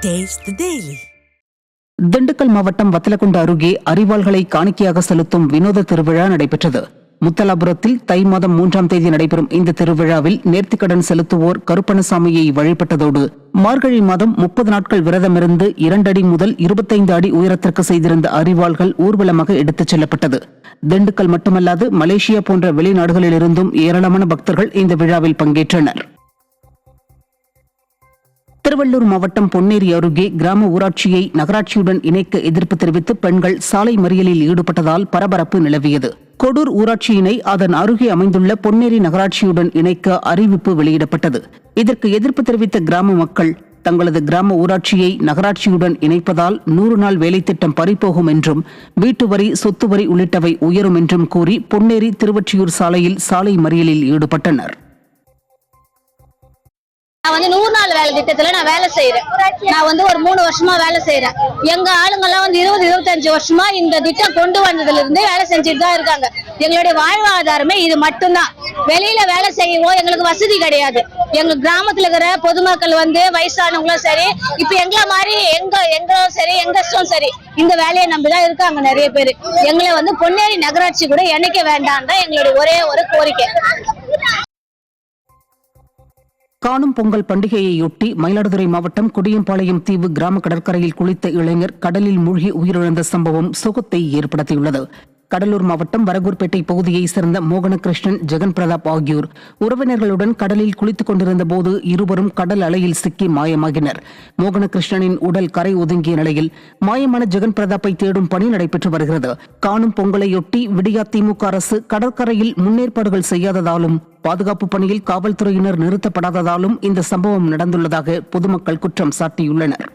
Taste the Daily. Dindigul மாவட்டம் வத்தலக்குண்டு அருகே அரிவாள்களை காணிக்கையாக செலுத்தும் வினோத திருவிழா நடைபெற்றது. முத்தலாபுரத்தில் தை மாதம் 3ஆம் தேதி நடைபெறும் இந்த திருவிழாவில் நேர்த்திக்கடன் செலுத்துவோர் கருப்பணசாமியை வழிபட்டதோடு மார்கழி மாதம் 30 நாட்கள் விரதமிருந்து 2 அடி முதல் 25 அடி உயரத்திற்கு செய்திருந்த அரிவாள்கள் ஊர்வலமாக எடுத்துச் செல்லப்பட்டது. திண்டுக்கல் மட்டுமல்லாது மலேசியா போன்ற வெளிநாடுகளிலிருந்தும் ஏராளமான பக்தர்கள் இந்த விழாவில் பங்கேற்றனர். திருவள்ளூர் மாவட்டம் பொன்னேரி அருகே கிராம ஊராட்சியை நகராட்சியுடன் இணைக்க எதிர்ப்பு தெரிவித்து பெண்கள் சாலை மறியலில் ஈடுபட்டதால் பரபரப்பு நிலவியது. கொடூர் ஊராட்சியினை அதன் அருகே அமைந்துள்ள பொன்னேரி நகராட்சியுடன் இணைக்க அறிவிப்பு வெளியிடப்பட்டது. இதற்கு எதிர்ப்பு தெரிவித்த கிராம மக்கள் தங்களது கிராம ஊராட்சியை நகராட்சியுடன் இணைப்பதால் 100 நாள் வேலைத்திட்டம் பறிபோகும் என்றும் வீட்டு வரி, சொத்து வரி உள்ளிட்டவை உயரும் என்றும் கூறி பொன்னேரி திருவொற்றியூர் சாலையில் சாலை மறியலில் ஈடுபட்டனர். நான் 100 நாள் வேலை திட்டத்துல நான் வேலை செய்யறேன். நான் ஒரு 3 வருஷமா வேலை செய்யறேன். எங்க ஆளுங்கெல்லாம் 20-25 வருஷமா இந்த திட்டம் கொண்டு வந்ததுல இருந்து வேலை செஞ்சுட்டு தான் இருக்காங்க. எங்களுடைய வாழ்வாதாரமே இது மட்டும்தான். வெளியில வேலை செய்யவும் எங்களுக்கு வசதி கிடையாது. எங்க கிராமத்துல இருக்கிற பொதுமக்கள் வயசானவங்களும் சரி, இப்ப எங்களை மாதிரி எங்களும் சரி, எங்கஸ்டும் சரி, இந்த வேலையை நம்பிதான் இருக்காங்க நிறைய பேர். எங்களை பொன்னேரி நகராட்சி கூட இணைக்க வேண்டாம் தான் எங்களுடைய ஒரே ஒரு கோரிக்கை. காணும் பொங்கல் பண்டிகையையொட்டி மயிலாடுதுறை மாவட்டம் கொடியம்பாளையம் தீவு கிராம கடற்கரையில் குளித்த இளைஞர் கடலில் மூழ்கி உயிரிழந்த சம்பவம் சோகத்தை ஏற்படுத்தியுள்ளது. கடலூர் மாவட்டம் வரகூர்பேட்டை பகுதியைச் சேர்ந்த மோகனகிருஷ்ணன், ஜெகன் பிரதாப் ஆகியோர் உறவினர்களுடன் கடலில் குளித்துக் கொண்டிருந்த போது இருவரும் கடல் அலையில் சிக்கி மாயமாகினர். மோகனகிருஷ்ணனின் உடல் கரை ஒதுங்கிய நிலையில் மாயமான ஜெகன் பிரதாப்பை தேடும் பணி நடைபெற்று வருகிறது. காணும் பொங்கலையொட்டி விடியா திமுக அரசு கடற்கரையில் முன்னேற்பாடுகள் செய்யாததாலும் பாதுகாப்பு பணியில் காவல்துறையினர் நிறுத்தப்படாததாலும் இந்த சம்பவம் நடந்துள்ளதாக பொதுமக்கள் குற்றம் சாட்டியுள்ளனர்.